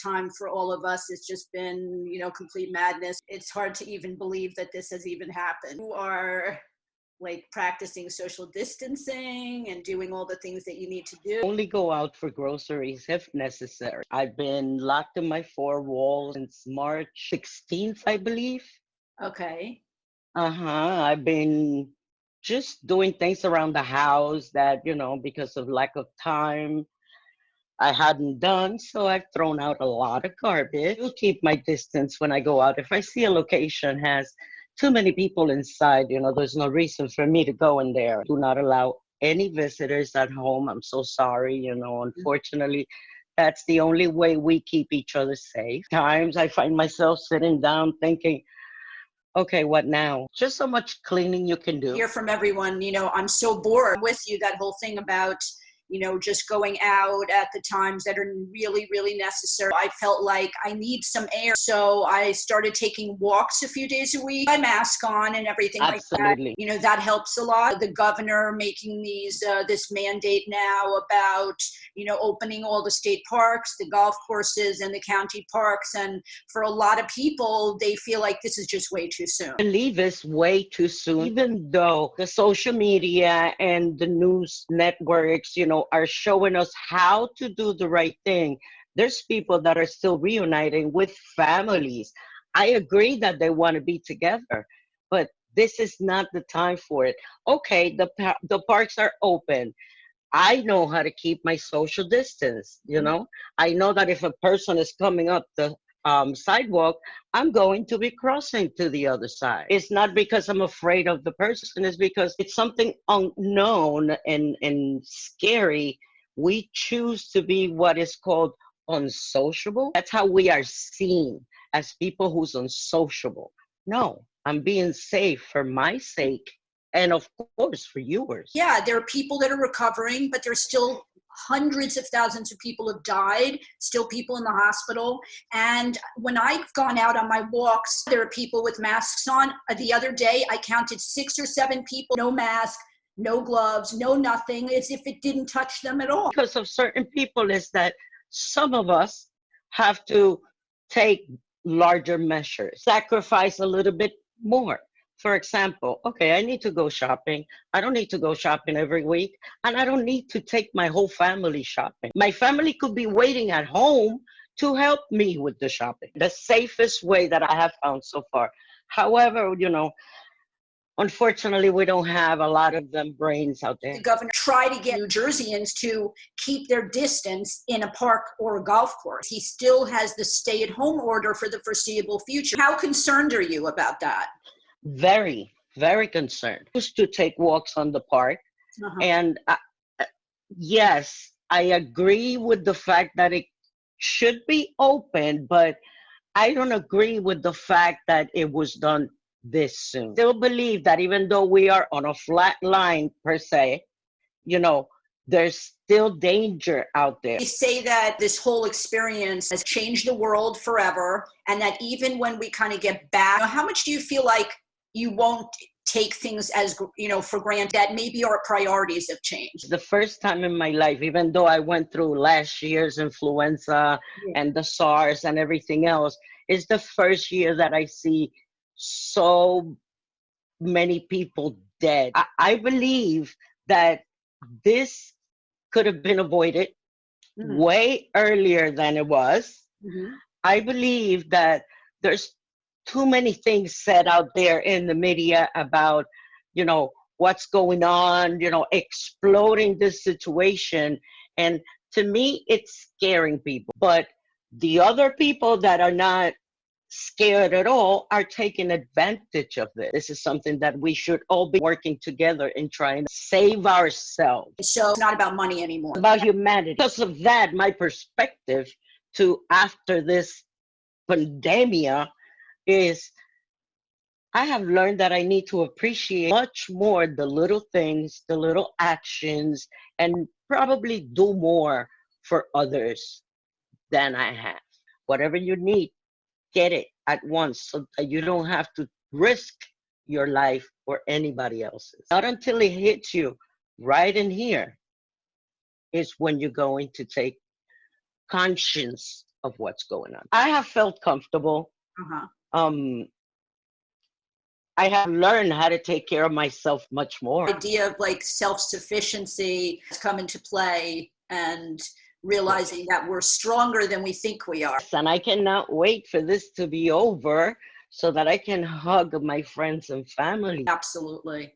Time for all of us. It's just been, complete madness. It's hard to even believe that this has even happened. You are like practicing social distancing and doing all the things that you need to do. Only go out for groceries if necessary. I've been locked in my four walls since March 16th, I believe. Okay. I've been just doing things around the house that, because of lack of time, I hadn't done. So I've thrown out a lot of garbage. I'll keep my distance when I go out. If I see a location has too many people inside, there's no reason for me to go in there. Do not allow any visitors at home. I'm so sorry, unfortunately, that's the only way we keep each other safe. Times I find myself sitting down thinking, okay, what now? Just so much cleaning you can do. Hear from everyone, I'm so bored with you, that whole thing about, just going out at the times that are really, really necessary. I felt like I need some air. So I started taking walks a few days a week, my mask on and everything. Absolutely. Like that. That helps a lot. The governor making this mandate now about, opening all the state parks, the golf courses and the county parks. And for a lot of people, they feel like this is just way too soon. I believe it's way too soon, even though the social media and the news networks, are showing us how to do the right thing. There's people that are still reuniting with families. I agree that they want to be together, but this is not the time for it. Okay, the parks are open. I know how to keep my social distance, I know that if a person is coming up the sidewalk, I'm going to be crossing to the other side. It's not because I'm afraid of the person, it's because it's something unknown and scary. We choose to be what is called unsociable. That's how we are seen, as people who's unsociable. No, I'm being safe for my sake and of course for yours. Yeah, there are people that are recovering, but there's still hundreds of thousands of people have died, still people in the hospital. And when I've gone out on my walks, there are people with masks on. The other day, I counted 6 or 7 people, no mask, no gloves, no nothing, as if it didn't touch them at all. Because of certain people is that some of us have to take larger measures, sacrifice a little bit more. For example, okay, I need to go shopping. I don't need to go shopping every week. And I don't need to take my whole family shopping. My family could be waiting at home to help me with the shopping. The safest way that I have found so far. However, unfortunately, we don't have a lot of them brains out there. The governor tried to get New Jerseyans to keep their distance in a park or a golf course. He still has the stay-at-home order for the foreseeable future. How concerned are you about that? Very, very concerned. I used to take walks on the park. And yes, I agree with the fact that it should be open, but I don't agree with the fact that it was done this soon. Still believe that even though we are on a flat line per se, there's still danger out there. They say that this whole experience has changed the world forever, and that even when we kind of get back, how much do you feel like you won't take things as, for granted, that maybe our priorities have changed? The first time in my life, even though I went through last year's influenza and the SARS and everything else, is the first year that I see so many people dead. I believe that this could have been avoided way earlier than it was. I believe that there's too many things said out there in the media about, what's going on, exploding this situation. And to me, it's scaring people. But the other people that are not scared at all are taking advantage of this. This is something that we should all be working together in trying to save ourselves. So it's not about money anymore. It's about humanity. Because of that, my perspective to after this pandemia is I have learned that I need to appreciate much more the little things, the little actions, and probably do more for others than I have. Whatever you need, get it at once so that you don't have to risk your life or anybody else's. Not until it hits you right in here is when you're going to take conscience of what's going on. I have felt comfortable. Uh-huh. I have learned how to take care of myself much more. The idea of like self-sufficiency has come into play, and realizing that we're stronger than we think we are. And I cannot wait for this to be over so that I can hug my friends and family. Absolutely.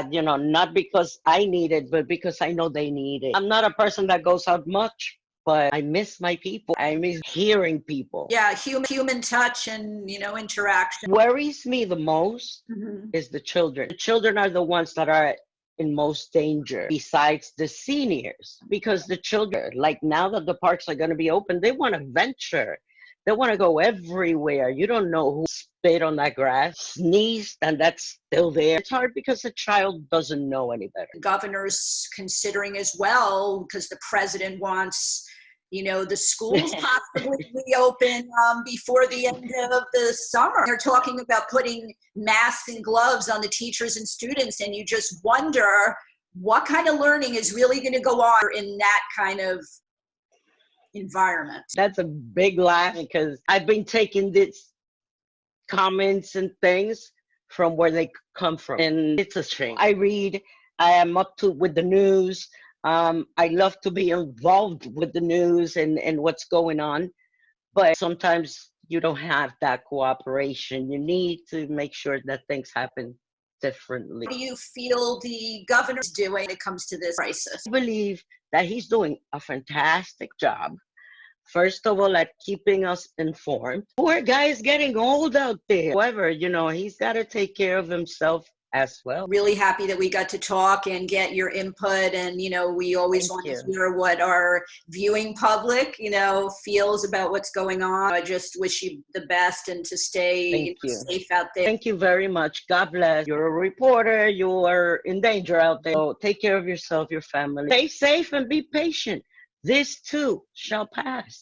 You know, not because I need it, but because I know they need it. I'm not a person that goes out much, but I miss my people. I miss hearing people. Yeah, human touch and, you know, interaction. Worries me the most is the children. The children are the ones that are in most danger besides the seniors, because the children, like now that the parks are going to be open, they want to venture. They want to go everywhere. You don't know who spit on that grass, sneezed, and that's still there. It's hard because the child doesn't know any better. The governor's considering as well, because the president wants, you know, the schools possibly reopen before the end of the summer. They're talking about putting masks and gloves on the teachers and students, and you just wonder what kind of learning is really going to go on in that kind of environment. That's a big laugh, because I've been taking these comments and things from where they come from, and it's a shame. I read, I am up to with the news. I love to be involved with the news and what's going on, but sometimes you don't have that cooperation. You need to make sure that things happen differently. What do you feel the governor's doing when it comes to this crisis? I believe that he's doing a fantastic job. First of all, at keeping us informed. Poor guy is getting old out there. However, you know, he's got to take care of himself as well. Really happy that we got to talk and get your input, and you know, we always want to hear what our viewing public, you know, feels about what's going on. I just wish you the best and to stay safe out there. Thank you very much. God bless. You're a reporter. You are in danger out there. So take care of yourself, your family. Stay safe and be patient. This too shall pass.